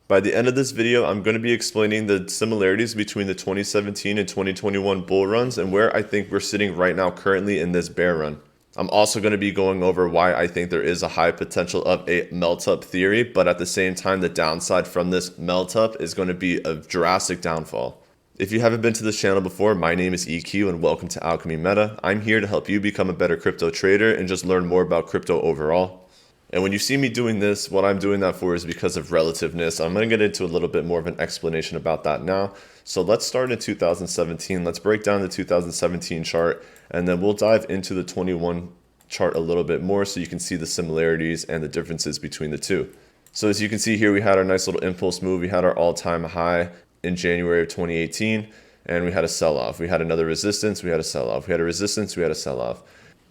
By the end of this video, I'm going to be explaining the similarities between the 2017 and 2021 bull runs and where I think we're sitting right now currently in this bear run. I'm also going to be going over why I think there is a high potential of a melt up theory, but at the same time, the downside from this melt up is going to be a drastic downfall. If you haven't been to this channel before, my name is EQ and welcome to Alchemy Meta. I'm here to help you become a better crypto trader and just learn more about crypto overall. And when you see me doing this, what I'm doing that for is because of relativeness. I'm going to get into a little bit more of an explanation about that now. So let's start in 2017. Let's break down the 2017 chart, and then we'll dive into the 21 chart a little bit more so you can see the similarities and the differences between the two. So as you can see here, we had our nice little impulse move. We had our all-time high in January of 2018, and we had a sell-off. We had another resistance, we had a sell-off. We had a resistance, we had a sell-off.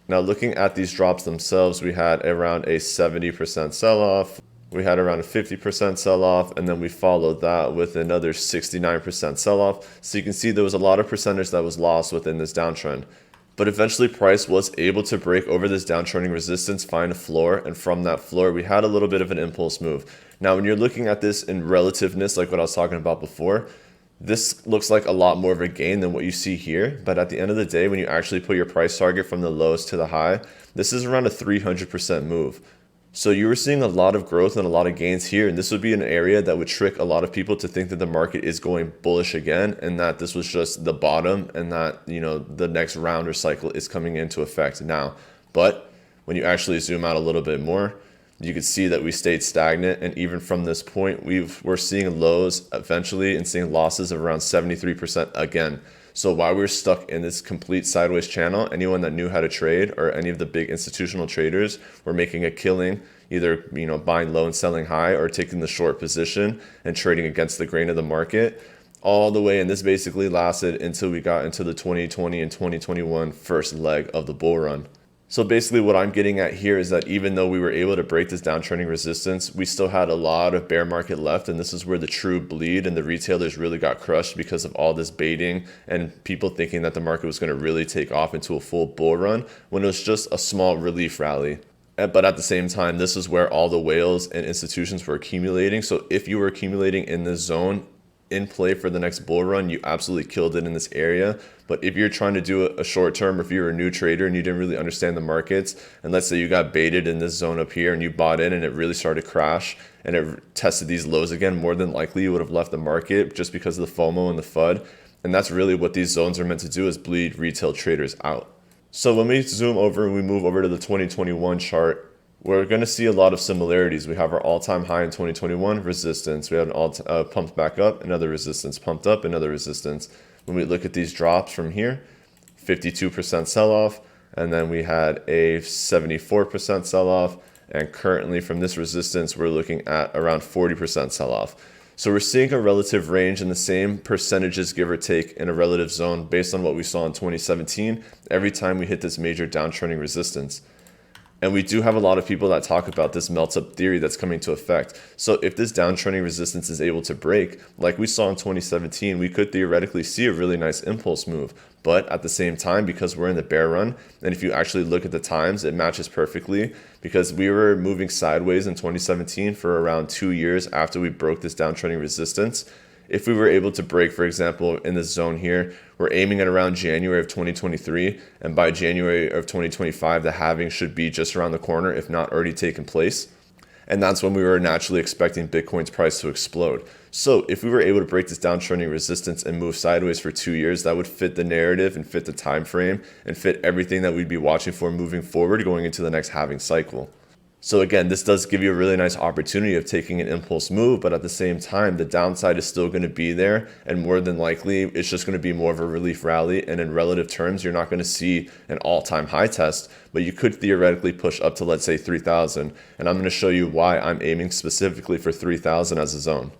Now looking at these drops themselves, we had around a 70% sell-off, we had around a 50% sell-off, and then we followed that with another 69% sell-off. So you can see there was a lot of percentage that was lost within this downtrend. But eventually price was able to break over this downtrending resistance, find a floor, and from that floor we had a little bit of an impulse move. Now when you're looking at this in relativeness, like what I was talking about before, this looks like a lot more of a gain than what you see here, but at the end of the day, when you actually put your price target from the lows to the high, this is around a 300% move. So you were seeing a lot of growth and a lot of gains here, and this would be an area that would trick a lot of people to think that the market is going bullish again, and that this was just the bottom, and that, you know, the next round or cycle is coming into effect now. But when you actually zoom out a little bit more, you can see that we stayed stagnant, and even from this point, we're seeing lows eventually and seeing losses of around 73% again. So while we're stuck in this complete sideways channel, anyone that knew how to trade or any of the big institutional traders were making a killing, either buying low and selling high or taking the short position and trading against the grain of the market all the way. And this basically lasted until we got into the 2020 and 2021 first leg of the bull run. So basically what I'm getting at here is that even though we were able to break this downtrending resistance, we still had a lot of bear market left, and this is where the true bleed and the retailers really got crushed because of all this baiting and people thinking that the market was going to really take off into a full bull run when it was just a small relief rally. But at the same time, this is where all the whales and institutions were accumulating. So if you were accumulating in this zone in play for the next bull run, you absolutely killed it in this area. But if you're trying to do a short term, or if you're a new trader and you didn't really understand the markets, and let's say you got baited in this zone up here and you bought in and it really started to crash and it tested these lows again, more than likely you would have left the market just because of the FOMO and the FUD. And that's really what these zones are meant to do, is bleed retail traders out. So when we zoom over and we move over to the 2021 chart, we're going to see a lot of similarities. We have our all-time high in 2021, resistance. We had an pumped back up, another resistance, pumped up, another resistance. When we look at these drops from here, 52% sell-off, and then we had a 74% sell-off, and currently from this resistance, we're looking at around 40% sell-off. So we're seeing a relative range in the same percentages, give or take, in a relative zone based on what we saw in 2017 every time we hit this major downtrending resistance. And we do have a lot of people that talk about this melt-up theory that's coming to effect. So if this downtrending resistance is able to break, like we saw in 2017, we could theoretically see a really nice impulse move. But at the same time, because we're in the bear run, and if you actually look at the times, it matches perfectly, because we were moving sideways in 2017 for around 2 years after we broke this downtrending resistance. If we were able to break, for example, in this zone here, we're aiming at around January of 2023, and by January of 2025, the halving should be just around the corner, if not already taken place. And that's when we were naturally expecting Bitcoin's price to explode. So if we were able to break this downtrending resistance and move sideways for 2 years, that would fit the narrative and fit the time frame and fit everything that we'd be watching for moving forward going into the next halving cycle. So again, this does give you a really nice opportunity of taking an impulse move, but at the same time, the downside is still going to be there, and more than likely, it's just going to be more of a relief rally, and in relative terms, you're not going to see an all-time high test, but you could theoretically push up to, let's say, 3,000, and I'm going to show you why I'm aiming specifically for 3,000 as a zone.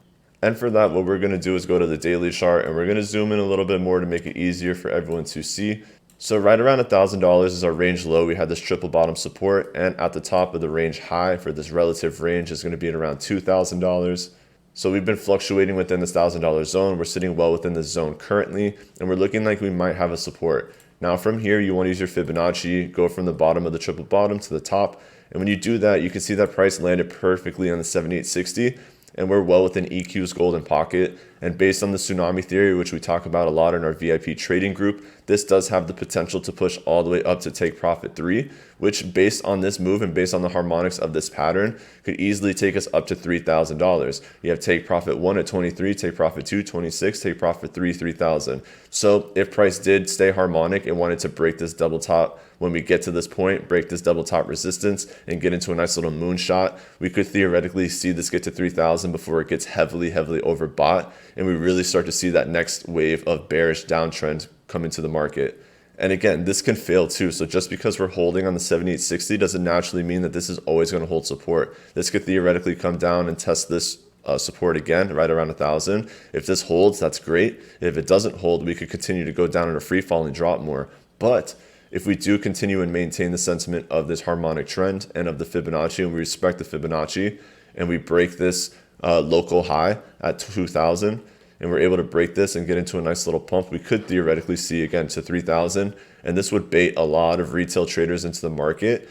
And for that, what we're going to do is go to the daily chart, and we're going to zoom in a little bit more to make it easier for everyone to see. So right around $1,000 is our range low. We had this triple bottom support, and at the top of the range high for this relative range is going to be at around $2,000. So we've been fluctuating within this $1,000 zone. We're sitting well within this zone currently, and we're looking like we might have a support. Now from here, you want to use your Fibonacci, go from the bottom of the triple bottom to the top. And when you do that, you can see that price landed perfectly on the 7860. and we're well within EQ's golden pocket. And based on the tsunami theory, which we talk about a lot in our VIP trading group, this does have the potential to push all the way up to take profit 3, which based on this move and based on the harmonics of this pattern could easily take us up to $3,000. You have take profit 1 at 23, take profit 2, 26, take profit 3, 3,000. So if price did stay harmonic and wanted to break this double top, when we get to this point, break this double top resistance and get into a nice little moonshot, we could theoretically see this get to 3,000 before it gets heavily overbought, and we really start to see that next wave of bearish downtrend come into the market. And again, this can fail too. So just because we're holding on the 7860 doesn't naturally mean that this is always going to hold support. This could theoretically come down and test this support again right around 1,000. If this holds, that's great. If it doesn't hold, we could continue to go down in a free fall and drop more. But if we do continue and maintain the sentiment of this harmonic trend and of the Fibonacci, and we respect the Fibonacci, and we break this local high at 2,000, and we're able to break this and get into a nice little pump, we could theoretically see again to 3,000, and this would bait a lot of retail traders into the market.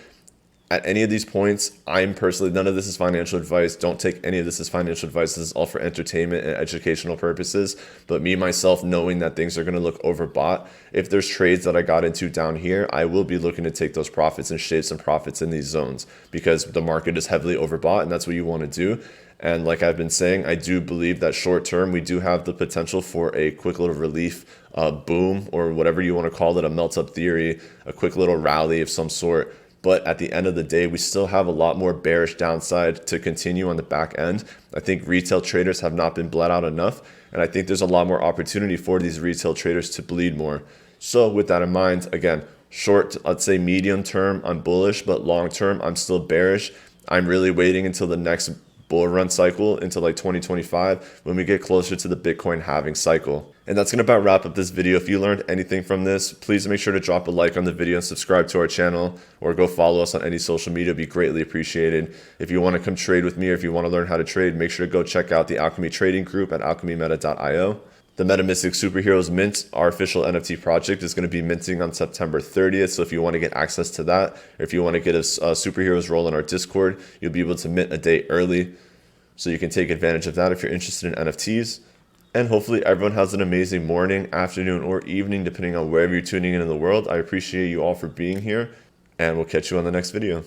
At any of these points, I'm personally, none of this is financial advice. Don't take any of this as financial advice. This is all for entertainment and educational purposes. But me, myself, knowing that things are going to look overbought, if there's trades that I got into down here, I will be looking to take those profits and shave some profits in these zones because the market is heavily overbought, and that's what you want to do. And like I've been saying, I do believe that short term, we do have the potential for a quick little relief boom, or whatever you want to call it, a melt-up theory, a quick little rally of some sort. But at the end of the day, we still have a lot more bearish downside to continue on the back end. I think retail traders have not been bled out enough. And I think there's a lot more opportunity for these retail traders to bleed more. So with that in mind, again, short, let's say medium term, I'm bullish, but long term, I'm still bearish. I'm really waiting until the next bull run cycle into like 2025 when we get closer to the Bitcoin halving cycle. And that's going to about wrap up this video. If you learned anything from this, please make sure to drop a like on the video and subscribe to our channel, or go follow us on any social media. It'd be greatly appreciated. If you want to come trade with me, or if you want to learn how to trade, make sure to go check out the Alchemy trading group at alchemymeta.io. The MetaMystic Superheroes Mint, our official NFT project, is going to be minting on September 30th. So if you want to get access to that, or if you want to get a Superheroes role in our Discord, you'll be able to mint a day early. So you can take advantage of that if you're interested in NFTs. And hopefully everyone has an amazing morning, afternoon, or evening, depending on wherever you're tuning in the world. I appreciate you all for being here, and we'll catch you on the next video.